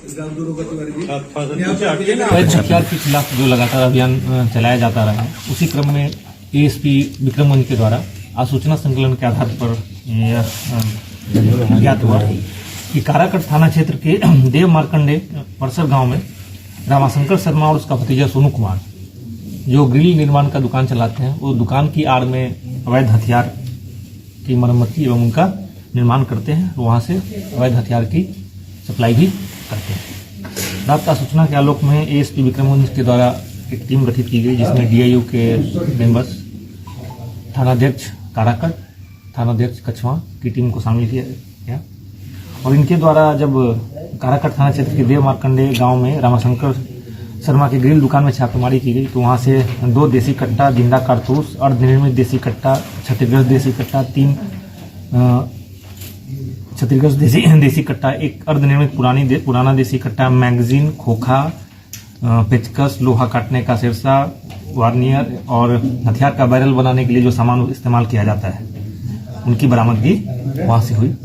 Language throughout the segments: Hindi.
हथियार के खिलाफ जो लगातार अभियान चलाया जाता रहा है, उसी क्रम में एएसपी विक्रमगंज के द्वारा आसूचना संकलन के आधार पर यह ज्ञात हुआ कि काराकट थाना क्षेत्र के देव मार्कंडे परसर गांव में रामाशंकर शर्मा और उसका भतीजा सोनू कुमार जो ग्रिल निर्माण का दुकान चलाते हैं, वो दुकान की आड़ में अवैध हथियार की मरम्मती एवं उनका निर्माण करते हैं, वहां से अवैध हथियार की सप्लाई भी करते हैं। रात सूचना के आलोक में एएसपी विक्रमगंज के द्वारा एक टीम गठित की गई, जिसमें डीआईयू के मेंबर्स, थानाध्यक्ष काराकट, थानाध्यक्ष कछवा की टीम को शामिल किया गया और इनके द्वारा जब काराकट थाना क्षेत्र के देव मार्कंडे गांव में रामाशंकर शर्मा की ग्रिल दुकान में छापेमारी की गई, तो वहां से 2 देसी कट्टा, जिंदा कारतूस, अर्धनिर्मित देसी कट्टा, क्षतिग्रस्त देसी कट्टा, 3 क्षतिग्रस्त देसी कट्टा, 1 अर्धनिर्मित पुराना देसी कट्टा, मैगजीन, खोखा, पेचकस, लोहा काटने का सिरसा, वार्नियर और हथियार का बैरल बनाने के लिए जो सामान इस्तेमाल किया जाता है, उनकी बरामदगी वहां से हुई।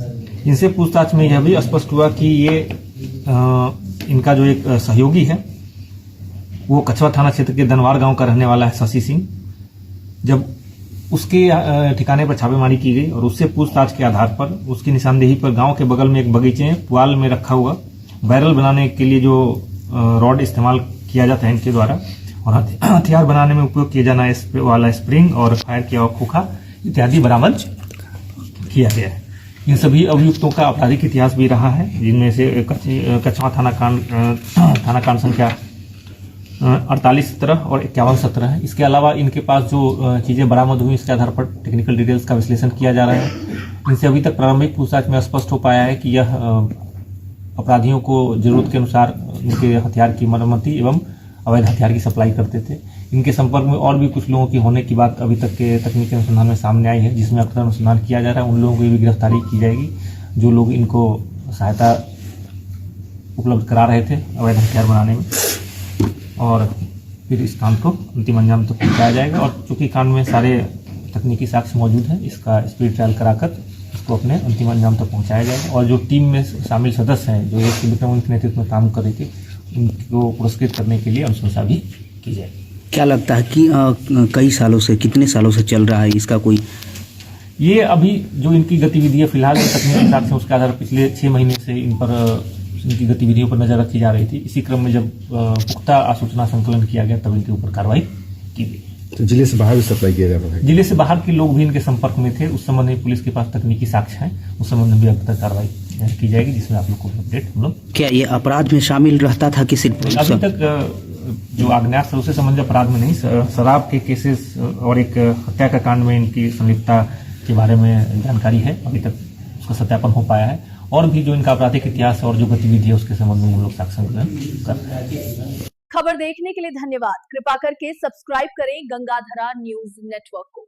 इनसे पूछताछ में यह भी स्पष्ट हुआ कि ये इनका जो एक सहयोगी है वो कछवा थाना क्षेत्र के दनवार गांव का रहने वाला है, शशि सिंह। जब उसके ठिकाने पर छापेमारी की गई और उससे पूछताछ के आधार पर उसकी निशानदेही पर गांव के बगल में एक बगीचे में पुआल में रखा हुआ बैरल बनाने के लिए जो रॉड इस्तेमाल किया जाता है इनके द्वारा और हथियार बनाने में उपयोग किया जाना वाला स्प्रिंग और फायर किया हुआ खोखा इत्यादि बरामद किया गया है। इन सभी अभियुक्तों का आपराधिक इतिहास भी रहा है, जिनमें से कछवा थाना कांड संख्या 48-17 और 51-17 है। इसके अलावा इनके पास जो चीजें बरामद हुई, इसके आधार पर टेक्निकल डिटेल्स का विश्लेषण किया जा रहा है। इनसे अभी तक प्रारंभिक पूछताछ में स्पष्ट हो पाया है कि यह अपराधियों को जरूरत के अनुसार उनके हथियार की मरम्मती एवं अवैध हथियार की सप्लाई करते थे। इनके संपर्क में और भी कुछ लोगों की होने की बात अभी तक के तकनीकी अनुसंधान में सामने आई है, जिसमें अक्सर अनुसंधान किया जा रहा है। उन लोगों की भी गिरफ्तारी की जाएगी जो लोग इनको सहायता उपलब्ध करा रहे थे अवैध हथियार बनाने में, और फिर इस कांड को अंतिम अंजाम तक पहुंचाया जाएगा। और चूंकि कांड में सारे तकनीकी साक्ष्य मौजूद हैं, इसका स्पीड ट्रायल कराकर इसको अपने अंतिम अंजाम तक पहुंचाया जाएगा। और जो टीम में शामिल सदस्य हैं जो एएसपी विक्रमगंज के नेतृत्व में काम कर रहे थे, उनको पुरस्कृत करने के लिए अनुशंसा भी की जाएगी। क्या लगता है कि कई सालों से, कितने सालों से चल रहा है इसका कोई? ये अभी जो इनकी गतिविधि है फिलहाल तकनीकी साक्ष्य उसके आधार पर पिछले 6 महीने से इन पर इनकी गतिविधियों पर नजर रखी जा रही थी। इसी क्रम में जब पुख्ता आसूचना संकलन किया गया तब इनके ऊपर कार्रवाई की गई। तो जिले से बाहर भी सप्लाई किया जा रहा है? जिले से बाहर के लोग भी इनके संपर्क में थे। उस संबंध में पुलिस के पास तकनीकी साक्ष्य हैं, उस संबंध में भी अब तक कार्रवाई की जाएगी, जिसमें आप लोग को अपडेट हम लोग। क्या ये अपराध में शामिल रहता था किसी? अभी तक जो आग्नेयास्त्र उससे संबंधित अपराध में नहीं, शराब के केसेस और एक हत्या का कांड में इनकी संलिप्तता के बारे में जानकारी है। अभी तक उसका सत्यापन हो पाया है और भी जो इनका आपराधिक इतिहास और जो गतिविधि है उसके संबंध में हम लोग साक्ष्य संकलन कर रहे हैं। खबर देखने के लिए धन्यवाद। कृपा करके सब्सक्राइब करें गंगाधरा न्यूज नेटवर्क को।